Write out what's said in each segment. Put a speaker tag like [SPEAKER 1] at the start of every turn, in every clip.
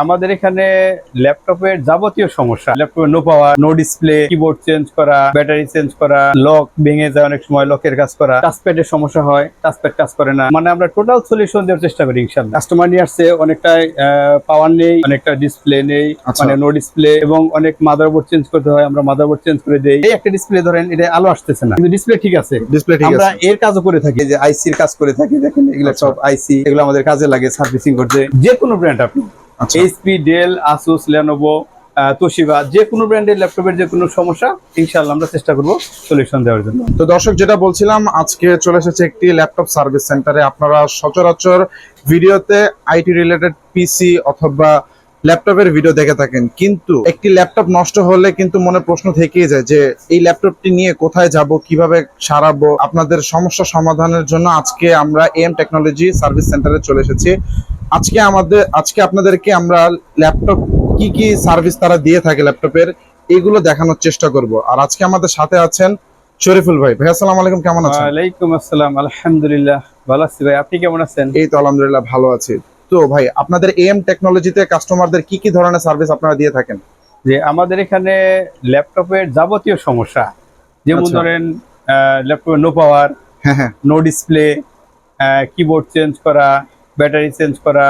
[SPEAKER 1] আমাদের এখানে ল্যাপটপের যাবতীয় সমস্যা, ল্যাপটপের no power, no display, keyboard change করা, ব্যাটারি চেঞ্জ করা, লক ভেঙে যায়, অনেক সময় লকের কাজ করা, টাচপ্যাডের সমস্যা হয়, টাচপ্যাড কাজ করে না, মানে আমরা টোটাল সলিউশন দেওয়ার চেষ্টা করি ইনশাআল্লাহ। কাস্টমার নিয়ে আসছে, অনেকটাই পাওয়ার নেই, অনেকটা ডিসপ্লে নেই, মানে নো ডিসপ্লে, এবং অনেক মাদারবোর্ড চেঞ্জ করতে হয়, আমরা মাদারবোর্ড চেঞ্জ করে দেই। এই একটা ডিসপ্লে ধরেন, এটা আলো আসতেছে না, কিন্তু ডিসপ্লে ঠিক আছে, আমরা এর কাজও করে থাকি, যে আইসির কাজ করে থাকি। দেখেন এগুলো সব আইসি, এগুলো আমাদের কাজে লাগে সার্ভিসিং করতে। যে কোনো ব্র্যান্ড আপনি HP, Dell, Asus, Lenovo, Toshiba, যে কোনো ব্র্যান্ডের ল্যাপটপের যে কোনো সমস্যা ইনশাআল্লাহ আমরা চেষ্টা করব সলিউশন দেওয়ার জন্য।
[SPEAKER 2] তো দর্শক, যেটা বলছিলাম, আজকে চলে এসেছে একটি ল্যাপটপ সার্ভিস সেন্টারে। আপনারা সচরাচর ভিডিওতে আইটি রিলেটেড পিসি অথবা ল্যাপটপের ভিডিও দেখে থাকেন, কিন্তু একটি ল্যাপটপ নষ্ট হলে কিন্তু মনে প্রশ্ন থেকেই যায় যে এই ল্যাপটপটি নিয়ে কোথায় যাব, কিভাবে সারাবো। আপনাদের সমস্যা সমাধানের জন্য আজকে আমরা এম টেকনোলজি সার্ভিস সেন্টারে চলে এসেছি। আজকে আপনাদেরকে আমরা ল্যাপটপ কি কি সার্ভিস তারা দিয়ে থাকে ল্যাপটপের, এগুলো দেখানোর চেষ্টা করব। আর আজকে আমাদের সাথে আছেন শরীফুল ভাই। ভাই আসসালামু আলাইকুম, কেমন আছেন?
[SPEAKER 1] ওয়ালাইকুম আসসালাম, আলহামদুলিল্লাহ ভালো আছি ভাই, আপনি কেমন আছেন?
[SPEAKER 2] এই তো আলহামদুলিল্লাহ ভালো আছি। তো ভাই, আপনাদের এম টেকনোলজিতে কাস্টমারদের কি কি ধরনের সার্ভিস আপনারা দিয়ে থাকেন?
[SPEAKER 1] যে আমাদের এখানে ল্যাপটপের যাবতীয় সমস্যা, যেমন ধরেন ল্যাপটপের no power, no display, keyboard change করা, ব্যাটারি চেঞ্জ করা,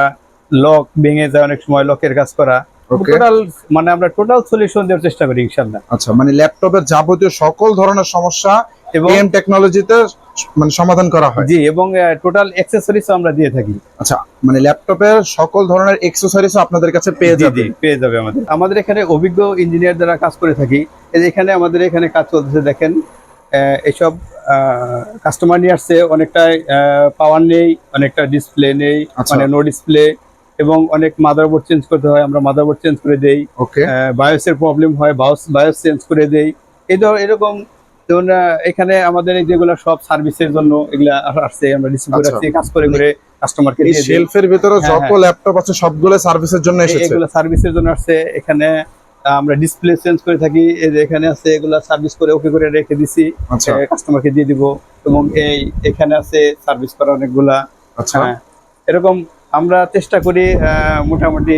[SPEAKER 1] লক ভেঙে যায়, অনেক সময় লকের কাজ করা, টোটাল মানে আমরা টোটাল সলিউশন দেওয়ার চেষ্টা করি ইনশাআল্লাহ।
[SPEAKER 2] আচ্ছা, মানে ল্যাপটপের যাবতীয় সকল ধরনের সমস্যা
[SPEAKER 1] এবং
[SPEAKER 2] এম টেকনোলজিতে মানে সমাধান করা হয়।
[SPEAKER 1] জি, এবং টোটাল অ্যাকসেসরিজ আমরা দিয়ে থাকি।
[SPEAKER 2] আচ্ছা, মানে ল্যাপটপের সকল ধরনের অ্যাকসেসরিজ আপনাদের কাছে পেয়ে যাবে।
[SPEAKER 1] পেয়ে যাবে আমাদের এখানে অভিজ্ঞ ইঞ্জিনিয়ার দ্বারা কাজ করে থাকি। এই যে এখানে আমাদের এখানে কাজ চলতেছে, দেখেন এইসব কাস্টমার নিয়ে আসছে, অনেকটাই পাওয়ার নেই, অনেকটা ডিসপ্লে নেই, মানে নো ডিসপ্লে, এবং অনেক মাদারবোর্ড চেঞ্জ করতে হয়, আমরা মাদারবোর্ড চেঞ্জ করে দেই। বায়োসের প্রবলেম হয়, বায়োস চেঞ্জ করে দেই। এরকম যেমন এখানে আমাদের যেগুলো সব সার্ভিসের জন্য এগুলা আসছে, আমরা রিসিভ করে রাখছি, কাজ করে করে কাস্টমারকে দিয়ে দিই।
[SPEAKER 2] শেলফের ভিতরে যত ল্যাপটপ আছে সবগুলো সার্ভিসের জন্য এসেছে।
[SPEAKER 1] এগুলো সার্ভিসের জন্য আসছে। এখানে আমরা ডিসপ্লে চেঞ্জ করে থাকি, এই যে এখানে আছে, এগুলা সার্ভিস করে ওকে করে রেখে দিছি, কাস্টমারকে দিয়ে দিব। এবং এখানে আছে সার্ভিস করা অনেকগুলা।
[SPEAKER 2] আচ্ছা,
[SPEAKER 1] এরকম আমরা চেষ্টা করি মোটামুটি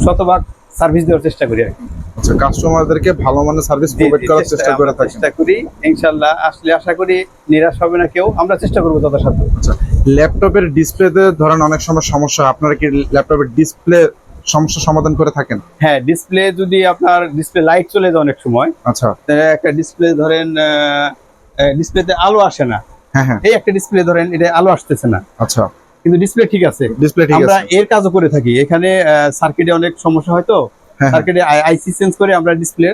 [SPEAKER 1] শতভাগ সার্ভিস দেওয়ার চেষ্টা করি আর কি।
[SPEAKER 2] আচ্ছা, কাস্টমারদেরকে ভালো মানের সার্ভিস প্রোভাইড করার চেষ্টা
[SPEAKER 1] করি ইনশাআল্লাহ। আসলে আশা করি নিরাশ হবে না কেউ, আমরা চেষ্টা করব যথাসাধ্য।
[SPEAKER 2] আচ্ছা, ল্যাপটপের ডিসপ্লেতে ধরেন অনেক সময় সমস্যা, আপনারা কি ল্যাপটপের ডিসপ্লে সমস্যা সমাধান করে থাকেন?
[SPEAKER 1] হ্যাঁ, ডিসপ্লে যদি আপনার ডিসপ্লে লাইট চলে যায় অনেক সময়,
[SPEAKER 2] আচ্ছা,
[SPEAKER 1] একটা ডিসপ্লে ধরেন ডিসপ্লেতে আলো আসে না,
[SPEAKER 2] হ্যাঁ,
[SPEAKER 1] এই একটা ডিসপ্লে ধরেন এটা আলো আসতেছে না,
[SPEAKER 2] আচ্ছা,
[SPEAKER 1] কিন্তু ডিসপ্লে ঠিক আছে, আমরা এর কাজও করে থাকি। এখানে সার্কিটে অনেক সমস্যা হয়, তো সার্কিটে আইসি চেঞ্জ করে আমরা ডিসপ্লে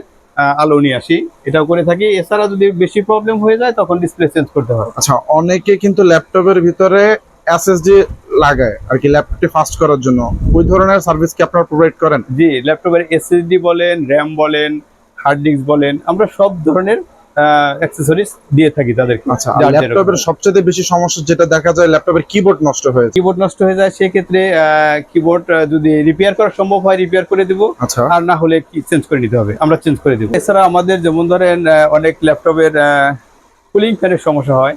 [SPEAKER 1] আলো নিয়ে আসি, এটাও করে থাকি। এছাড়া যদি বেশি প্রবলেম হয়ে যায় তখন ডিসপ্লে চেঞ্জ করতে হয়।
[SPEAKER 2] আচ্ছা, অনেকে কিন্তু ল্যাপটপের ভিতরে এসএসডি লাগায় আর কি, ল্যাপটপটি ফাস্ট করার জন্য। ওই ধরনের সার্ভিস কি আপনারা প্রোভাইড করেন?
[SPEAKER 1] জি, ল্যাপটপের এসএসডি বলেন, র্যাম বলেন, হার্ড ডিস্ক বলেন, আমরা সব ধরনের অ্যাকসেসরিজ দিয়ে থাকি তাদেরকে।
[SPEAKER 2] আচ্ছা, ল্যাপটপের সবচেয়ে বেশি সমস্যা যেটা দেখা যায়, ল্যাপটপের কিবোর্ড নষ্ট হয়ে যায়। সেক্ষেত্রে কিবোর্ড যদি রিপেয়ার করা সম্ভব হয় রিপেয়ার করে দিব, আর না হলে কি চেঞ্জ করে নিতে হবে, আমরা চেঞ্জ করে দিব। এছাড়া আমাদের যেমন ধরেন অনেক ল্যাপটপের কুলিং ফ্যানের সমস্যা হয়,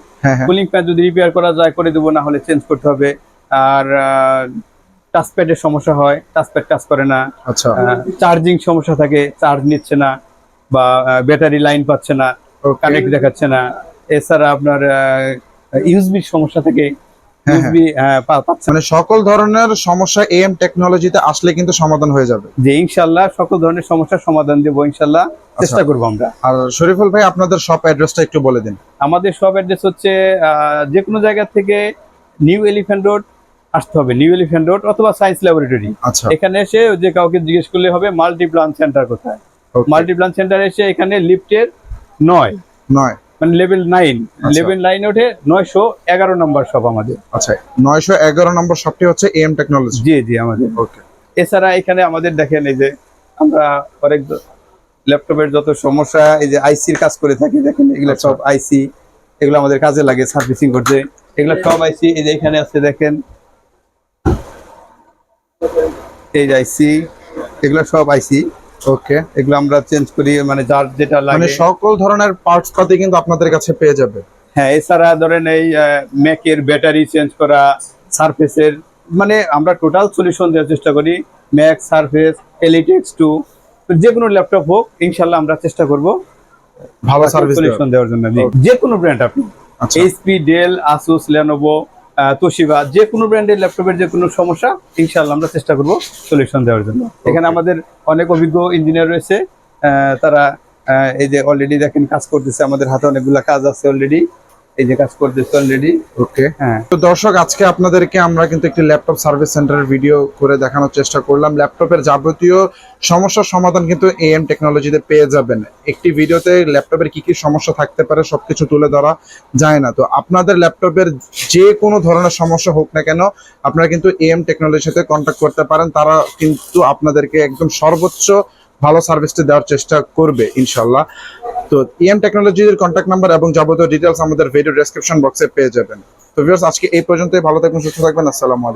[SPEAKER 2] কুলিং ফ্যান যদি রিপেয়ার করা যায় করে দিব, না হলে চেঞ্জ করতে হবে। আর টাচপ্যাডের সমস্যা হয়, টাচপ্যাড কাজ করে না, চার্জিং সমস্যা থাকে, চার্জ নিচ্ছে না, বা ব্যাটারি লাইন পাচ্ছে না, কানেক্ট দেখাচ্ছে না। এছাড়া আপনার ইউএসবির সমস্যা থাকে, ইউএসবি পাচ্ছে। মানে সকল ধরনের সমস্যা এম টেকনোলজিতে আসলে কিন্তু সমাধান হয়ে যাবে।
[SPEAKER 1] জি, ইনশাআল্লাহ সকল ধরনের সমস্যার সমাধান দেব ইনশাআল্লাহ, চেষ্টা করব আমরা।
[SPEAKER 2] আর শরীফুল ভাই, আপনাদের শপ অ্যাড্রেসটা একটু বলে দিন।
[SPEAKER 1] আমাদের শপ অ্যাড্রেস হচ্ছে যে কোনো জায়গা থেকে নিউ এলিফ্যান্ট রোড আসতে হবে, নিউ এলিফ্যান্ট রোড অথবা সায়েন্স ল্যাবরেটরি। এখানে এসে যে কাউকে জিজ্ঞেস করলে হবে মাল্টিপ্লান সেন্টার কোথায়। মাল্টিপ্লান সেন্টার এসে এখানে লিফটের 9 মানে লেভেল 9 ওঠে, 911 নম্বর শপ আমাদের।
[SPEAKER 2] আচ্ছা, 911 নম্বর শপটি হচ্ছে এম টেকনোলজি।
[SPEAKER 1] জি আমাদের। ওকে। এছাড়া এখানে আমাদের দেখেন, এই যে আমরা অনেক ল্যাপটপের যত সমস্যা, এই যে আইসির কাজ করে থাকি, দেখেন এগুলো সব আইসি, এগুলো আমাদের কাজে লাগে সার্ভিসিং করতে। এগুলো সব আইসি, এই যে এখানে আছে দেখেন, এই যে আইসি, এগুলো সব আইসি। ওকে, এগুলো আমরা চেঞ্জ করি, মানে যার যেটা লাগে,
[SPEAKER 2] মানে সকল ধরনের পার্টস পাতি কিন্তু আপনাদের কাছে পেয়ে যাবে।
[SPEAKER 1] হ্যাঁ, এছাড়া ধরেন এই ম্যাকের ব্যাটারি চেঞ্জ করা, সারফেসের মানে আমরা টোটাল সলিউশন দেওয়ার চেষ্টা করি। ম্যাক, সারফেস, এলিট X2, যে কোনো ল্যাপটপ হোক ইনশাল্লাহ আমরা চেষ্টা করব
[SPEAKER 2] ভালো সার্ভিস
[SPEAKER 1] সলিউশন দেওয়ার জন্য। যে কোনো ব্র্যান্ড আপনি
[SPEAKER 2] আচ্ছা
[SPEAKER 1] HP, Dell, Asus, Lenovo, Toshiba, যে কোনো ব্র্যান্ডের ল্যাপটপের যে কোনো সমস্যা ইনশাল্লাহ আমরা চেষ্টা করব সলিউশন দেওয়ার জন্য। এখানে আমাদের অনেক অভিজ্ঞ ইঞ্জিনিয়ার রয়েছে, তারা এই যে অলরেডি দেখেন কাজ করতেছে, আমাদের হাতে অনেকগুলা কাজ আছে অলরেডি, এই যে কাজ করতেছে অলরেডি।
[SPEAKER 2] ওকে
[SPEAKER 1] হ্যাঁ,
[SPEAKER 2] তো দর্শক, আজকে আপনাদেরকে আমরা কিন্তু একটি ল্যাপটপ সার্ভিস সেন্টারের ভিডিও করে দেখানোর চেষ্টা করলাম। ল্যাপটপের যাবতীয় সমস্যার সমাধান কিন্তু AM টেকনোলজিতে পেয়ে যাবেন। একটি ভিডিওতে ল্যাপটপের কি কি সমস্যা থাকতে পারে সবকিছু তুলে ধরা যায় না। তো আপনাদের ল্যাপটপের যে কোনো ধরনের সমস্যা হোক না কেন, আপনারা কিন্তু AM টেকনোলজির সাথে কন্ট্যাক্ট করতে পারেন। তারা কিন্তু আপনাদেরকে একদম সর্বোচ্চ ভালো সার্ভিসটা দেওয়ার চেষ্টা করবে ইনশাল্লাহ। তো AM টেকনোলজির কন্ট্যাক্ট নাম্বার এবং যাবতীয় ডিটেলস আমাদের ভিডিও ডেসক্রিপশন বক্সে পেয়ে যাবেন। তো ভিউয়ার্স, আজকে এই পর্যন্তই। ভালো থাকবেন, সুস্থ থাকবেন। আসসালামু আলাইকুম।